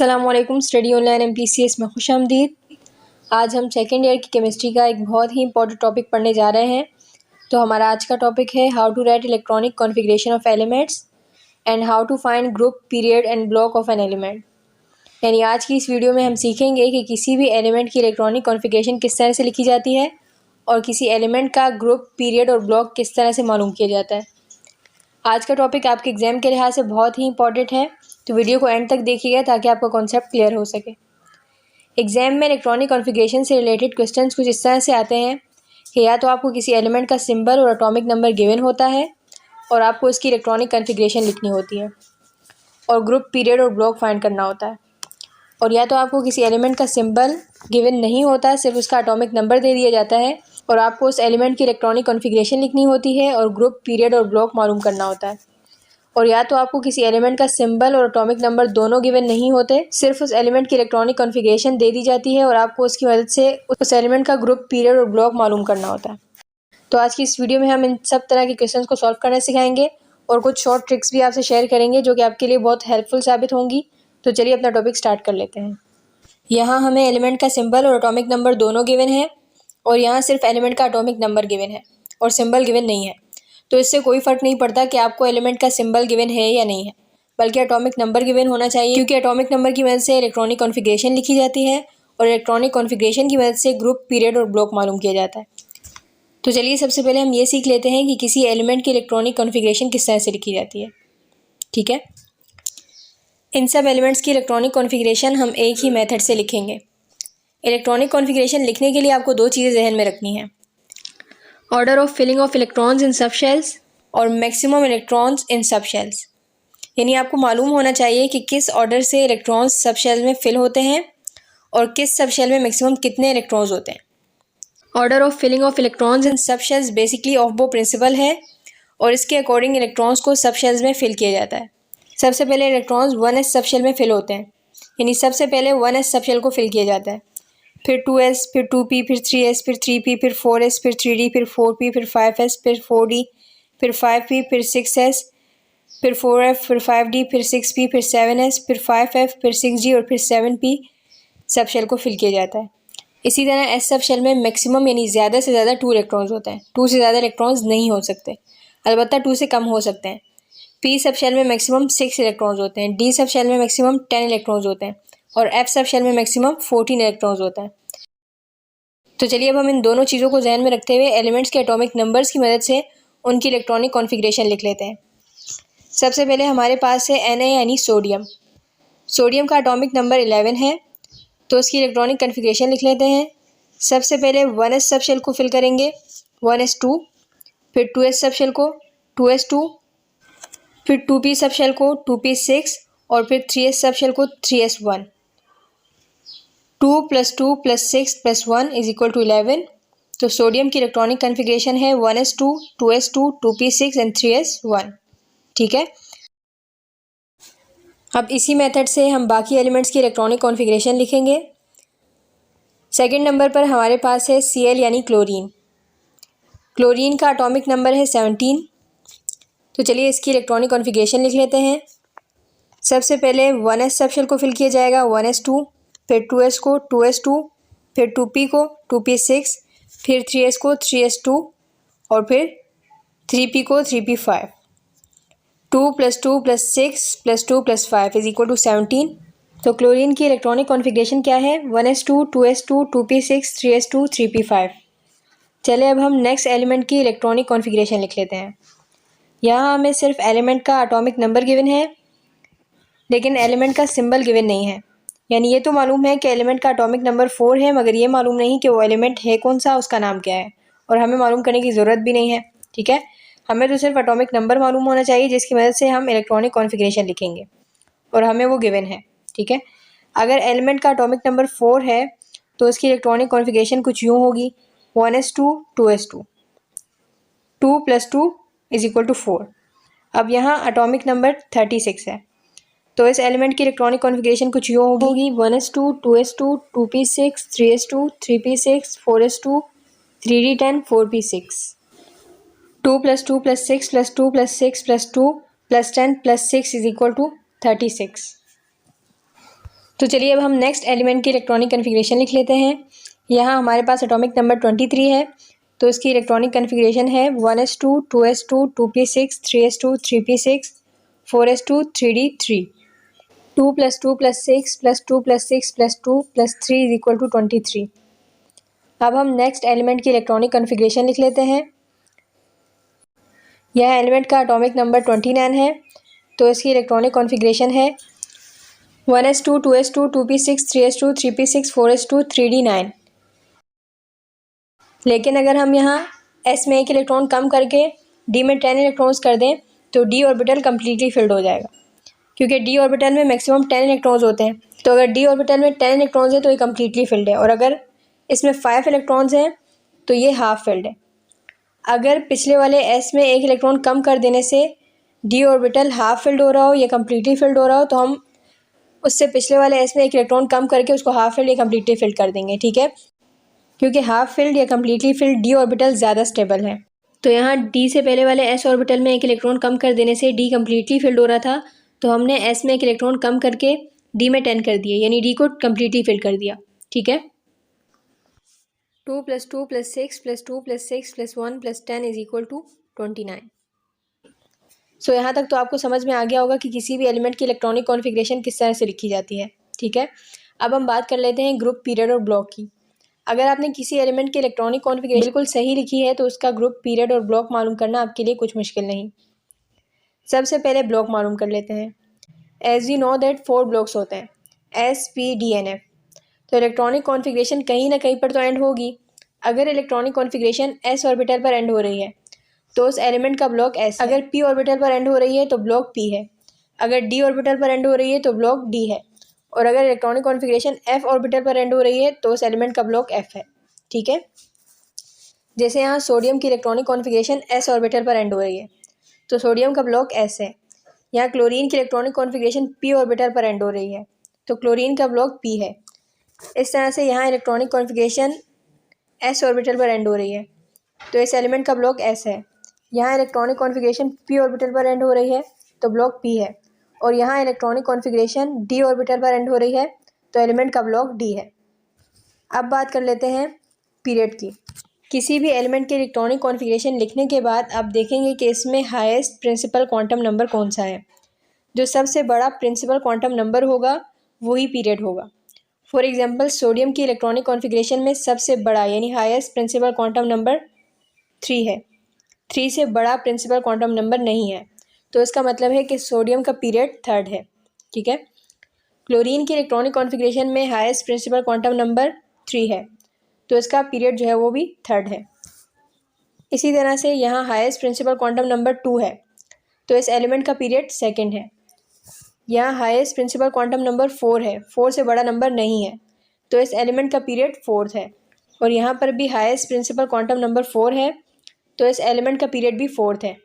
अस्सलामुअलैकुम। Study online MPCS में खुश आमदीद। आज हम सेकेंड ईयर की केमिस्ट्री का एक बहुत ही इंपॉर्टेंट टॉपिक पढ़ने जा रहे हैं। तो हमारा आज का टॉपिक है how to write electronic configuration of elements and how to find group, period and block of an element. यानी आज की इस वीडियो में हम सीखेंगे कि किसी भी एलिमेंट की इलेक्ट्रॉनिक कॉन्फ़िगरेशन किस तरह से लिखी जाती है और किसी एलिमेंट का ग्रुप, पीरियड और ब्लॉक किस तरह से मालूम किया जाता है। आज का टॉपिक आपके एग्जाम के लिहाज से बहुत ही इंपॉर्टेंट है, तो वीडियो को एंड तक देखिएगा ताकि आपका कॉन्सेप्ट क्लियर हो सके। एग्जाम में इलेक्ट्रॉनिक कॉन्फ़िगरेशन से रिलेटेड क्वेश्चंस कुछ इस तरह से आते हैं कि या तो आपको किसी एलिमेंट का सिंबल और एटॉमिक नंबर गिवन होता है और आपको इसकी इलेक्ट्रॉनिक कॉन्फ़िगरेशन लिखनी होती है और ग्रुप, पीरियड और ब्लॉक फाइंड करना होता है, और या तो आपको किसी एलिमेंट का सिंबल गिवन नहीं होता, सिर्फ उसका एटॉमिक नंबर दे दिया जाता है और आपको उस एलिमेंट की इलेक्ट्रॉनिक कॉन्फ़िगरेशन लिखनी होती है और ग्रुप, पीरियड और ब्लॉक मालूम करना होता है। और या तो आपको किसी एलिमेंट का सिंबल और एटॉमिक नंबर दोनों गिवन नहीं होते, सिर्फ उस एलिमेंट की इलेक्ट्रॉनिक कॉन्फ़िगरेशन दे दी जाती है और आपको उसकी मदद से उस एलिमेंट का ग्रुप, पीरियड और ब्लॉक मालूम करना होता है। तो आज की इस वीडियो में हम इन सब तरह के क्वेश्चंस को सॉल्व करना सिखाएंगे और कुछ शॉर्ट ट्रिक्स भी आपसे शेयर करेंगे जो कि आपके लिए बहुत हेल्पफुल साबित होंगी। तो चलिए अपना टॉपिक स्टार्ट कर लेते हैं। यहाँ हमें एलिमेंट का सिंबल और एटॉमिक नंबर दोनों गिवन है और यहाँ सिर्फ एलिमेंट का एटॉमिक नंबर गिवन है और सिंबल गिवन नहीं है। तो इससे कोई फ़र्क नहीं पड़ता कि आपको एलिमेंट का सिंबल गिवन है या नहीं है, बल्कि एटॉमिक नंबर गिवन होना चाहिए, क्योंकि एटॉमिक नंबर की मदद से इलेक्ट्रॉनिक कॉन्फ़िगरेशन लिखी जाती है और इलेक्ट्रॉनिक कॉन्फ़िगरेशन की मदद से ग्रुप, पीरियड और ब्लॉक मालूम किया जाता है। तो चलिए सबसे पहले हम ये सीख लेते हैं कि किसी एलिमेंट की इलेक्ट्रॉनिक कॉन्फ़िगरेशन किस तरह से लिखी जाती है। ठीक है, इन सब एलिमेंट्स की इलेक्ट्रॉनिक कॉन्फ़िगरेशन हम एक ही मेथड से लिखेंगे। इलेक्ट्रॉनिक कॉन्फ़िगरेशन लिखने के लिए आपको दो चीज़ें जहन में रखनी है, order of filling of electrons in sub shells और maximum electrons in sub shells. यानी आपको मालूम होना चाहिए कि किस ऑर्डर से इलेक्ट्रॉन्स सब शेल में फिल होते हैं और किस सब शेल में मैक्सिमम कितने इलेक्ट्रॉन्स होते हैं। Order of filling of electrons in sub shells basically aufbau principle है और इसके अकॉर्डिंग इलेक्ट्रॉन्स को सब शेल्स में फिल किया जाता है। सबसे पहले इलेक्ट्रॉन्स 1s सब शेल में फिल होते हैं, यानी सबसे पहले 1s सब शेल को फिल किया जाता है, फिर 2s, फिर 2p, फिर 3s, फिर 3p, फिर 4s, फिर 3d, फिर 4p, फिर 5s, फिर 4d, फिर 5p, फिर 6s, फिर 4f, फिर 5d, फिर 6p, फिर 7s, फिर 5f, फिर 6d और फिर 7p सब शेल को फिल किया जाता है। इसी तरह एस सब शेल में मैक्सिमम यानी ज़्यादा से ज़्यादा 2 इलेक्ट्रॉन्स होते हैं, 2 से ज़्यादा इलेक्ट्रॉन्स नहीं हो सकते, अलबत्ता 2 से कम हो सकते हैं। पी सब शेल में मैक्सिमम 6 इलेक्ट्रॉन्स होते हैं, डी सब शेल में मैक्सिमम 10 इलेक्ट्रॉन्स होते हैं और एफ सब शेल में मैक्सिमम 14 इलेक्ट्रॉन्स होता है। तो चलिए अब हम इन दोनों चीज़ों को ध्यान में रखते हुए एलिमेंट्स के एटॉमिक नंबर्स की मदद से उनकी इलेक्ट्रॉनिक कॉन्फ़िगरेशन लिख लेते हैं। सबसे पहले हमारे पास है Na यानी सोडियम। सोडियम का एटॉमिक नंबर 11 है, तो उसकी इलेक्ट्रॉनिक कॉन्फ़िगरेशन लिख लेते हैं। सबसे पहले 1s सब शेल को फिल करेंगे 1s2, फिर 2s सब शेल को 2s2, फिर 2p सब शेल को 2p6 और फिर 3s सब शेल को 3s1। 2 + 2 + 6 + 1 = 11। तो सोडियम की इलेक्ट्रॉनिक कॉन्फ़िगरेशन है 1s2, 2s2, 2p6 and 3s1। ठीक है, अब इसी मेथड से हम बाकी एलिमेंट्स की इलेक्ट्रॉनिक कॉन्फ़िगरेशन लिखेंगे। सेकंड नंबर पर हमारे पास है Cl यानी क्लोरीन। क्लोरीन का एटॉमिक नंबर है 17। तो चलिए इसकी इलेक्ट्रॉनिक कॉन्फ़िगरेशन लिख लेते हैं। सबसे पहले 1s सब शेल को फिल किया जाएगा 1s2, फिर 2s को 2s2, फिर 2p को 2p6, फिर 3s को 3s2 और फिर 3p को 3p5। 2 + 2 + 6 + 2 + 5 = 17। तो क्लोरीन की इलेक्ट्रॉनिक कॉन्फ़िगरेशन क्या है 1s2, 2s2, 2p6, 3s2, 3p5। चले अब हम नेक्स्ट एलिमेंट की इलेक्ट्रॉनिक कॉन्फ़िगरेशन लिख लेते हैं। यहाँ हमें सिर्फ एलिमेंट का एटॉमिक नंबर गिवन है, लेकिन एलिमेंट का सिंबल गिवन नहीं है। यानी ये तो मालूम है कि एलिमेंट का एटॉमिक नंबर 4 है, मगर ये मालूम नहीं कि वो एलिमेंट है कौन सा, उसका नाम क्या है, और हमें मालूम करने की ज़रूरत भी नहीं है। ठीक है, हमें तो सिर्फ एटॉमिक नंबर मालूम होना चाहिए जिसकी मदद से हम इलेक्ट्रॉनिक कॉन्फ़िगरेशन लिखेंगे, और हमें वो गिवन है। ठीक है, अगर एलिमेंट का एटॉमिक नंबर 4 है तो उसकी इलेक्ट्रॉनिक कॉन्फ़िगरेशन कुछ यूँ होगी 1s2, 2s2, 2 + 2 = 4। अब यहाँ एटॉमिक नंबर 36 है, तो इस एलिमेंट की इलेक्ट्रॉनिक कॉन्फ़िगरेशन कुछ यूँ होगी 1s2, 2s2, 2p6, 3s2, 3p6, 4s2, 3d10, 4p6। 2 + 2 + 6 + 2 + 6 + 2 + 10 + 6 = 36। तो चलिए अब हम नेक्स्ट एलिमेंट की इलेक्ट्रॉनिक कन्फिग्रेशन लिख लेते हैं। यहाँ हमारे पास एटॉमिक नंबर 23 है, तो इसकी इलेक्ट्रॉनिक कन्फिग्रेशन है 1s2 2s2 2p6 3s2 3p6 4s2 3d3। 2 + 2 + 6 + 2 + 6 + 2 + 3 = 23। अब हम नेक्स्ट एलिमेंट की इलेक्ट्रॉनिक कन्फिग्रेशन लिख लेते हैं। यह एलिमेंट का एटॉमिक नंबर 29 है, तो इसकी इलेक्ट्रॉनिक कॉन्फ़िगरेशन है 1s2 2s2 2p6 3s2 3p6 4s2 3d9। लेकिन अगर हम यहाँ s में एक इलेक्ट्रॉन कम करके d में 10 इलेक्ट्रॉन्स कर दें तो d ऑर्बिटल कम्प्लीटली फिल्ड हो जाएगा, क्योंकि d ऑर्बिटल में मैक्सिमम 10 इलेक्ट्रॉन्स होते हैं। तो अगर d ऑर्बिटल में 10 इलेक्ट्रॉन्स हैं तो ये कम्प्लीटली फिल्ड है, और अगर इसमें 5 इलेक्ट्रॉन्स हैं तो ये हाफ फिल्ड है। अगर पिछले वाले s में एक इलेक्ट्रॉन कम कर देने से d ऑर्बिटल हाफ फिल्ड हो रहा हो या कम्प्लीटली फिल्ड हो रहा हो, तो हम उससे पिछले वाले s में एक इलेक्ट्रॉन कम करके उसको हाफ फिल्ड या कम्प्लीटली फिल्ड कर देंगे, ठीक है, क्योंकि हाफ फिल्ड या कम्प्लीटली फिल्ड d ऑर्बिटल ज़्यादा स्टेबल है। तो यहाँ d से पहले वाले s ऑर्बिटल में एक इलेक्ट्रॉन कम कर देने से d कम्प्लीटली फिल्ड हो रहा था, तो हमने s में एक इलेक्ट्रॉन कम करके d में 10 कर दिए, यानी d को कम्प्लीटली फिल्ड कर दिया, ठीक है। 2 + 2 + 6 + 2 + 6 + 1 + 10 = 29। सो यहाँ तक तो आपको समझ में आ गया होगा कि किसी भी एलिमेंट की इलेक्ट्रॉनिक कॉन्फ़िगरेशन किस तरह से लिखी जाती है, ठीक है। अब हम बात कर लेते हैं ग्रुप, पीरियड और ब्लॉक की। अगर आपने किसी एलिमेंट की इलेक्ट्रॉनिक कॉन्फ़िगरेशन बिल्कुल सही लिखी है तो उसका ग्रुप, पीरियड और ब्लॉक मालूम करना आपके लिए कुछ मुश्किल नहीं। सबसे पहले ब्लॉक मालूम कर लेते हैं। As you know that 4 blocks होते हैं, S P D N F। तो इलेक्ट्रॉनिक कॉन्फ़िगरेशन कहीं ना कहीं पर तो एंड होगी। अगर इलेक्ट्रॉनिक कॉन्फ़िगरेशन S ऑर्बिटल पर एंड हो रही है तो उस एलिमेंट का ब्लॉक S है। अगर P ऑर्बिटल पर एंड हो रही है तो ब्लॉक P है। अगर D ऑर्बिटल पर एंड हो रही है तो ब्लॉक D है। और अगर इलेक्ट्रॉनिक कॉन्फ़िगरेशन F ऑर्बिटल पर एंड हो रही है तो उस एलिमेंट का ब्लॉक F है, ठीक है। जैसे यहाँ सोडियम की इलेक्ट्रॉनिक कॉन्फ़िगरेशन S ऑर्बिटल पर एंड हो रही है तो सोडियम का ब्लॉक S है। यहाँ क्लोरीन की इलेक्ट्रॉनिक कॉन्फ़िगरेशन P ऑर्बिटल पर एंड हो रही है तो क्लोरीन का ब्लॉक P है। इस तरह से यहाँ इलेक्ट्रॉनिक कॉन्फ़िगरेशन S ऑर्बिटल पर एंड हो रही है तो इस एलिमेंट का ब्लॉक S है। यहाँ इलेक्ट्रॉनिक कॉन्फ़िगरेशन P ऑर्बिटल पर एंड हो रही है तो ब्लॉक P है, और यहाँ इलेक्ट्रॉनिक कॉन्फ़िगरेशन D ऑर्बिटल पर एंड हो रही है तो एलिमेंट का ब्लॉक D है। अब बात कर लेते हैं पीरियड की। किसी भी एलिमेंट की इलेक्ट्रॉनिक कॉन्फ़िगरेशन लिखने के बाद आप देखेंगे कि इसमें हाईएस्ट प्रिंसिपल क्वांटम नंबर कौन सा है। जो सबसे बड़ा प्रिंसिपल क्वांटम नंबर होगा वही पीरियड होगा। फॉर एग्जांपल सोडियम की इलेक्ट्रॉनिक कॉन्फ़िगरेशन में सबसे बड़ा यानी हाईएस्ट प्रिंसिपल क्वांटम नंबर 3 है। 3 से बड़ा प्रिंसिपल क्वांटम नंबर नहीं है, तो इसका मतलब है कि सोडियम का पीरियड 3rd है, ठीक है। क्लोरीन की इलेक्ट्रॉनिक कॉन्फ़िगरेशन में हाईएस्ट प्रिंसिपल क्वांटम नंबर 3 है, तो इसका पीरियड जो है वो भी 3rd है। इसी तरह से यहाँ हाईएस्ट प्रिंसिपल क्वांटम नंबर 2 है, तो इस एलिमेंट का पीरियड 2nd है। यहाँ हाईएस्ट प्रिंसिपल क्वांटम नंबर 4 है, 4 से बड़ा नंबर नहीं है, तो इस एलिमेंट का पीरियड 4th है। और यहाँ पर भी हाईएस्ट प्रिंसिपल क्वांटम नंबर 4 है, तो इस एलिमेंट का पीरियड भी 4th है।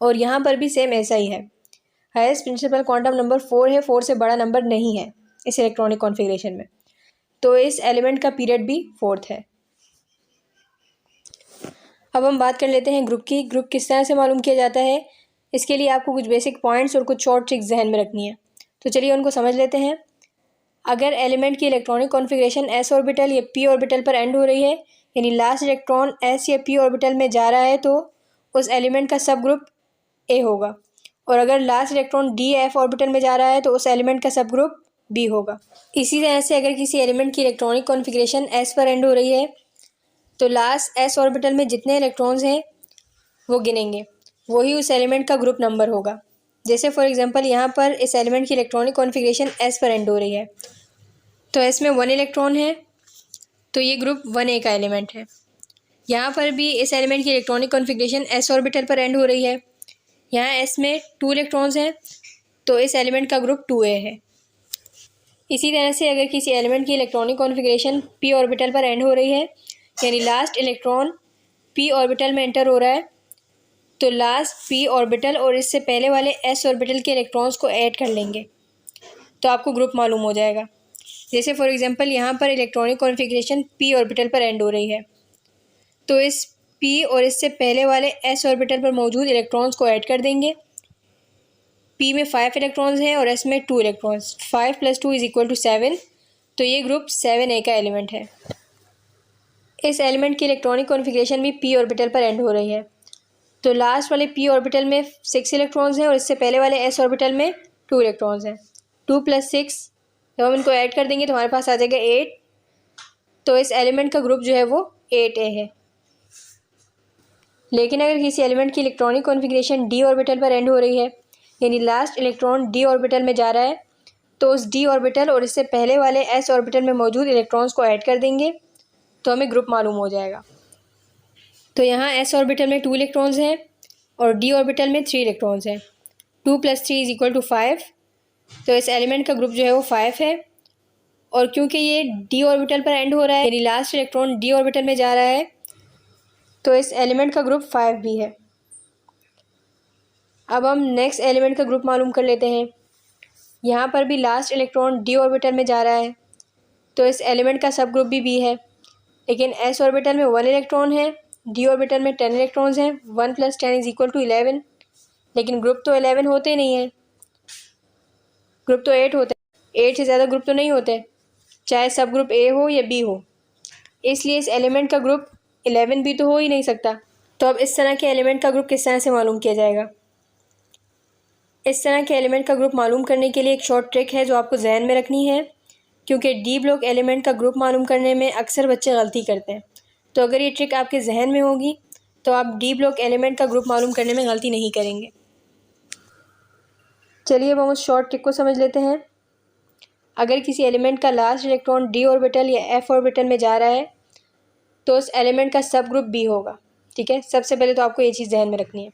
और यहाँ पर भी सेम ऐसा ही है, हाईएस्ट प्रिंसिपल क्वांटम नंबर 4 है, 4 से बड़ा नंबर नहीं है इस इलेक्ट्रॉनिक कॉन्फ़िगरेशन में, तो इस एलिमेंट का पीरियड भी 4th है। अब हम बात कर लेते हैं ग्रुप की। ग्रुप किस तरह से मालूम किया जाता है, इसके लिए आपको कुछ बेसिक पॉइंट्स और कुछ शॉर्ट ट्रिक्स जहन में रखनी है, तो चलिए उनको समझ लेते हैं। अगर एलिमेंट की इलेक्ट्रॉनिक कॉन्फ़िगरेशन S ऑर्बिटल या P ऑर्बिटल पर एंड हो रही है, यानी लास्ट इलेक्ट्रॉन S या P ऑर्बिटल में जा रहा है, तो उस एलिमेंट का सब ग्रुप A होगा। और अगर last electron D F orbital में जा रहा है तो उस एलिमेंट का सब ग्रुप B होगा। इसी तरह से अगर किसी एलिमेंट की इलेक्ट्रॉनिक कॉन्फ़िगरेशन S पर एंड हो रही है तो लास्ट S ऑर्बिटल में जितने इलेक्ट्रॉन्स हैं वो गिनेंगे, वही उस एलिमेंट का ग्रुप नंबर होगा। जैसे फॉर एग्जांपल यहाँ पर इस एलिमेंट की इलेक्ट्रॉनिक कॉन्फ़िगरेशन S पर एंड हो रही है, तो S में 1 इलेक्ट्रॉन है, तो ये ग्रुप 1A का एलिमेंट है। यहाँ पर भी इस एलिमेंट की इलेक्ट्रॉनिक कॉन्फ़िगरेशन S ऑर्बिटल पर एंड हो रही है, यहाँ S में 2 इलेक्ट्रॉन्स हैं, तो इस एलिमेंट का ग्रुप 2A है। इसी तरह से अगर किसी एलिमेंट की इलेक्ट्रॉनिक कॉन्फ़िगरेशन P ऑर्बिटल पर एंड हो रही है, यानी लास्ट इलेक्ट्रॉन P ऑर्बिटल में एंटर हो रहा है, तो लास्ट P ऑर्बिटल और इससे पहले वाले S ऑर्बिटल के इलेक्ट्रॉन्स को ऐड कर लेंगे तो आपको ग्रुप मालूम हो जाएगा। जैसे फॉर एग्जांपल यहाँ पर इलेक्ट्रॉनिक कॉन्फ़िगरेशन P ऑर्बिटल पर एंड हो रही है, तो इस P और इससे पहले वाले S ऑर्बिटल पर मौजूद इलेक्ट्रॉन्स को ऐड कर देंगे पी में 5 इलेक्ट्रॉन्स हैं और एस में 2 इलेक्ट्रॉन्स, 5 + 2 = 7, तो ये ग्रुप 7A का एलिमेंट है। इस एलिमेंट की इलेक्ट्रॉनिक कॉन्फ़िगरेशन भी पी ऑर्बिटल पर एंड हो रही है। तो लास्ट वाले पी ऑर्बिटल में 6 इलेक्ट्रॉन्स हैं और इससे पहले वाले एस ऑर्बिटल में 2 इलेक्ट्रॉन्स हैं। 2 + 6, जब हम इनको ऐड कर देंगे तो हमारे पास आ जाएगा 8। तो इस एलिमेंट का ग्रुप जो है वो 8A है। लेकिन अगर किसी एलिमेंट की इलेक्ट्रॉनिक कॉन्फ़िगरेशन डी ऑर्बिटल पर एंड हो रही है, यानी लास्ट इलेक्ट्रॉन डी ऑर्बिटल में जा रहा है, तो उस डी ऑर्बिटल और इससे पहले वाले एस ऑर्बिटल में मौजूद इलेक्ट्रॉन्स को ऐड कर देंगे तो हमें ग्रुप मालूम हो जाएगा। तो यहाँ एस ऑर्बिटल में 2 इलेक्ट्रॉन्स हैं और डी ऑर्बिटल में 3 इलेक्ट्रॉन्स हैं। 2 + 3 = 5, तो इस एलिमेंट का ग्रुप जो है वो 5 है। और क्योंकि ये डी ऑर्बिटल पर एंड हो रहा है, यानी लास्ट इलेक्ट्रॉन डी ऑर्बिटल में जा रहा है, तो इस एलिमेंट का ग्रुप 5 भी है। अब हम नेक्स्ट एलिमेंट का ग्रुप मालूम कर लेते हैं। यहाँ पर भी लास्ट इलेक्ट्रॉन डी ऑर्बिटल में जा रहा है, तो इस एलिमेंट का सब ग्रुप भी बी है। लेकिन एस ऑर्बिटल में 1 इलेक्ट्रॉन है, डी ऑर्बिटल में 10 इलेक्ट्रॉन्स हैं। 1 + 10 = 11, लेकिन ग्रुप तो 11 होते नहीं हैं, ग्रुप तो 8 होते हैं। 8 से ज़्यादा ग्रुप तो नहीं होते, चाहे सब ग्रुप ए हो या बी हो। इसलिए इस एलिमेंट का ग्रुप 11 भी तो हो ही नहीं सकता। तो अब इस तरह के एलिमेंट का ग्रुप किस तरह से मालूम किया जाएगा? इस तरह के एलिमेंट का ग्रुप मालूम करने के लिए एक शॉर्ट ट्रिक है जो आपको जहन में रखनी है, क्योंकि डी ब्लॉक एलिमेंट का ग्रुप मालूम करने में अक्सर बच्चे गलती करते हैं। तो अगर ये ट्रिक आपके जहन में होगी तो आप डी ब्लॉक एलिमेंट का ग्रुप मालूम करने में गलती नहीं करेंगे। चलिए अब हम उस शॉर्ट ट्रिक को समझ लेते हैं। अगर किसी एलिमेंट का लास्ट इलेक्ट्रॉन डी ऑर्बिटल या एफ ऑर्बिटल में जा रहा है तो उस एलिमेंट का सब ग्रुप बी होगा। ठीक है, सबसे पहले तो आपको ये चीज़ ध्यान में रखनी है।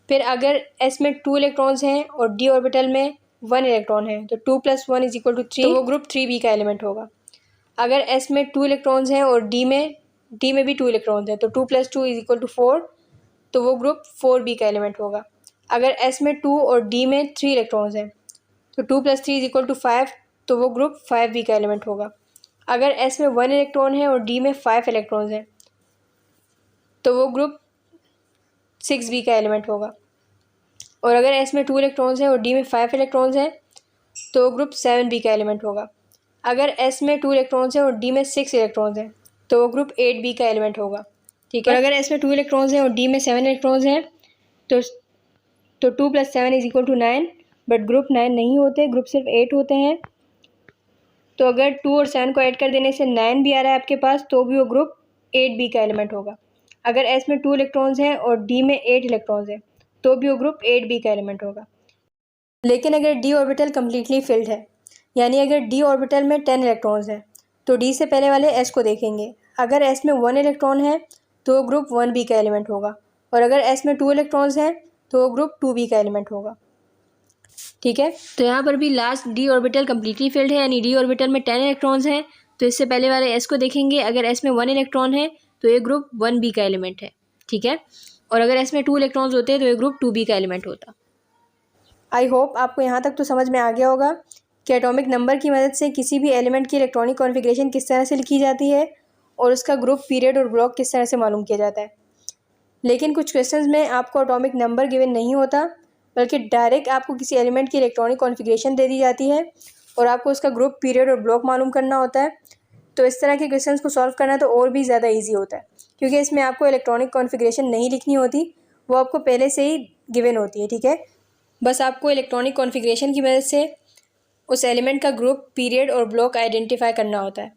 फिर अगर एस में 2 इलेक्ट्रॉन्स हैं और डी ऑर्बिटल में 1 इलेक्ट्रॉन है, तो 2 + 1 = 3, तो वो ग्रुप 3B का एलिमेंट होगा। अगर एस में 2 इलेक्ट्रॉन्स हैं और डी में भी 2 इलेक्ट्रॉन्स हैं, तो 2 + 2 = 4, तो वो ग्रुप 4B का एलिमेंट होगा। अगर एस में 2 और डी में 3 इलेक्ट्रॉन्स हैं, तो 2 + 3 = 5, तो वो ग्रुप 5B का एलिमेंट होगा। अगर एस में 1 इलेक्ट्रॉन है और डी में 5 इलेक्ट्रॉन्स हैं, तो वो ग्रुप 6B का एलिमेंट होगा। और अगर एस में 2 इलेक्ट्रॉन्स हैं और डी में 5 इलेक्ट्रॉन्स हैं, तो वो ग्रुप 7B का एलिमेंट होगा। अगर एस में 2 इलेक्ट्रॉन्स हैं और डी में 6 इलेक्ट्रॉन्स हैं, तो वो ग्रुप 8B का एलिमेंट होगा। ठीक है, और अगर एस में 2 इलेक्ट्रॉन्स हैं और डी में 7 इलेक्ट्रॉन्स हैं, तो 2 + 7 = 9, बट ग्रुप 9 नहीं होते, ग्रुप सिर्फ 8 होते हैं। तो अगर 2 और 7 को ऐड कर देने से 9 भी आ रहा है आपके पास, तो भी वो ग्रुप 8B का एलिमेंट होगा। अगर एस में 2 इलेक्ट्रॉन्स हैं और डी में 8 इलेक्ट्रॉन्स हैं, तो भी वो ग्रुप 8B का एलिमेंट होगा। लेकिन अगर डी ऑर्बिटल कम्प्लीटली फिल्ड है, यानी अगर डी ऑर्बिटल में 10 इलेक्ट्रॉन्स हैं, तो डी से पहले वाले एस को देखेंगे। अगर एस में 1 इलेक्ट्रॉन है तो वो ग्रुप 1B का एलिमेंट होगा, और अगर एस में 2 इलेक्ट्रॉन्स हैं तो वो ग्रुप 2B का एलिमेंट होगा। ठीक है, तो यहाँ पर भी last D orbital completely field है, यानी डी ऑर्बिटल में 10 इलेक्ट्रॉन्स हैं, तो इससे पहले वाले एस को देखेंगे। अगर एस में 1 इलेक्ट्रॉन है तो ये ग्रुप 1B का एलिमेंट है। ठीक है, और अगर एस में 2 इलेक्ट्रॉन्स होते हैं तो ये ग्रुप 2B का एलिमेंट होता। आई होप आपको यहाँ तक तो समझ में आ गया होगा कि एटॉमिक नंबर की मदद से किसी भी एलिमेंट की इलेक्ट्रॉनिक कॉन्फ़िगरेशन किस तरह से लिखी जाती है और उसका ग्रुप, पीरियड और ब्लॉक किस तरह से मालूम किया जाता है। लेकिन कुछ क्वेश्चंस में आपको एटॉमिक नंबर गिवन नहीं होता, बल्कि डायरेक्ट आपको किसी एलिमेंट की इलेक्ट्रॉनिक कॉन्फ़िगरेशन दे दी जाती है और आपको उसका ग्रुप, पीरियड और ब्लॉक मालूम करना होता है। तो इस तरह के क्वेश्चंस को सॉल्व करना तो और भी ज़्यादा ईजी होता है, क्योंकि इसमें आपको इलेक्ट्रॉनिक कॉन्फ़िगरेशन नहीं लिखनी होती, वो आपको पहले से ही गिवन होती है। ठीक है, बस आपको इलेक्ट्रॉनिक कॉन्फ़िगरेशन की मदद से उस एलिमेंट का ग्रुप, पीरियड और ब्लॉक आइडेंटिफाई करना होता है।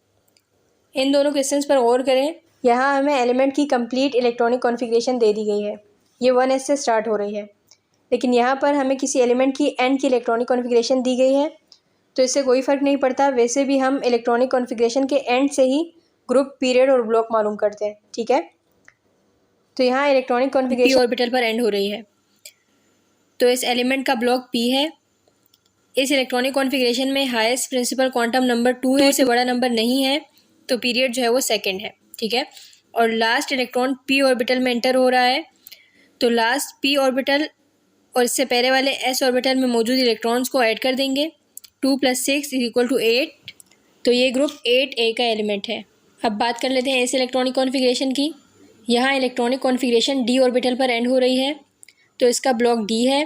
इन दोनों क्वेश्चंस पर गौर करें। यहाँ हमें एलिमेंट की कंप्लीट इलेक्ट्रॉनिक कॉन्फ़िगरेशन दे दी गई है, ये 1s से स्टार्ट हो रही है, लेकिन यहाँ पर हमें किसी एलिमेंट की एंड की इलेक्ट्रॉनिक कॉन्फ़िगरेशन दी गई है, तो इससे कोई फ़र्क नहीं पड़ता। वैसे भी हम इलेक्ट्रॉनिक कॉन्फ़िगरेशन के एंड से ही ग्रुप, पीरियड और ब्लॉक मालूम करते हैं। ठीक है, तो यहाँ इलेक्ट्रॉनिक कॉन्फ़िगरेशन ऑर्बिटल पर एंड हो रही है, तो इस एलिमेंट का ब्लॉक P है। इस इलेक्ट्रॉनिक कॉन्फ़िगरेशन में हाईएस्ट प्रिंसिपल क्वांटम नंबर 2 है, इससे बड़ा नंबर नहीं है, तो पीरियड जो है वो सेकंड है। ठीक है, और लास्ट इलेक्ट्रॉन P ऑर्बिटल में एंटर हो रहा है, तो लास्ट P ऑर्बिटल और इससे पहले वाले S ऑर्बिटल में मौजूद इलेक्ट्रॉन्स को ऐड कर देंगे। 2 + 6 = 8, तो ये ग्रुप 8A का एलिमेंट है। अब बात कर लेते हैं इस इलेक्ट्रॉनिक कॉन्फ़िगरेशन की। यहाँ इलेक्ट्रॉनिक कॉन्फ़िगरेशन D ऑर्बिटल पर एंड हो रही है, तो इसका ब्लॉक D है।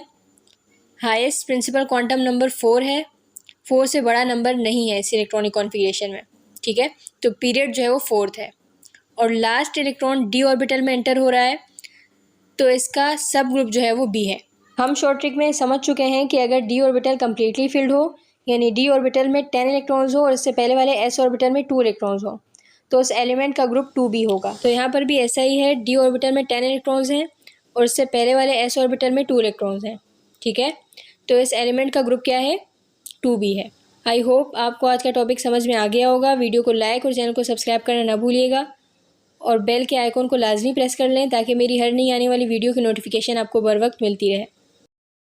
हाईएस्ट प्रिंसिपल क्वांटम नंबर 4 है, 4 से बड़ा नंबर नहीं है इस इलेक्ट्रॉनिक कॉन्फ़िगरेशन में, ठीक है। तो पीरियड जो है वो 4th है और लास्ट इलेक्ट्रॉन डी ऑर्बिटल में एंटर हो रहा है, तो इसका सब ग्रुप जो है वो बी है। हम शॉर्ट ट्रिक में समझ चुके हैं कि अगर डी ऑर्बिटल कम्प्लीटली फिल्ड हो, यानी डी ऑर्बिटल में 10 इलेक्ट्रॉन्स हो और इससे पहले वाले एस ऑर्बिटल में 2 इलेक्ट्रॉन्स हो, तो उस एलिमेंट का ग्रुप 2b होगा। तो यहाँ पर भी ऐसा ही है, डी ऑर्बिटल में 10 इलेक्ट्रॉन्स हैं और इससे पहले वाले एस ऑर्बिटल में 2 इलेक्ट्रॉन्स हैं, ठीक है। तो इस एलिमेंट का ग्रुप क्या है, 2b है। आई होप आपको आज का टॉपिक समझ में आ गया होगा। वीडियो को लाइक और चैनल को सब्सक्राइब करना ना भूलिएगा और बेल के आइकॉन को लाजमी प्रेस कर लें ताकि मेरी हर नई आने वाली वीडियो की नोटिफिकेशन आपको बर वक्त मिलती रहे।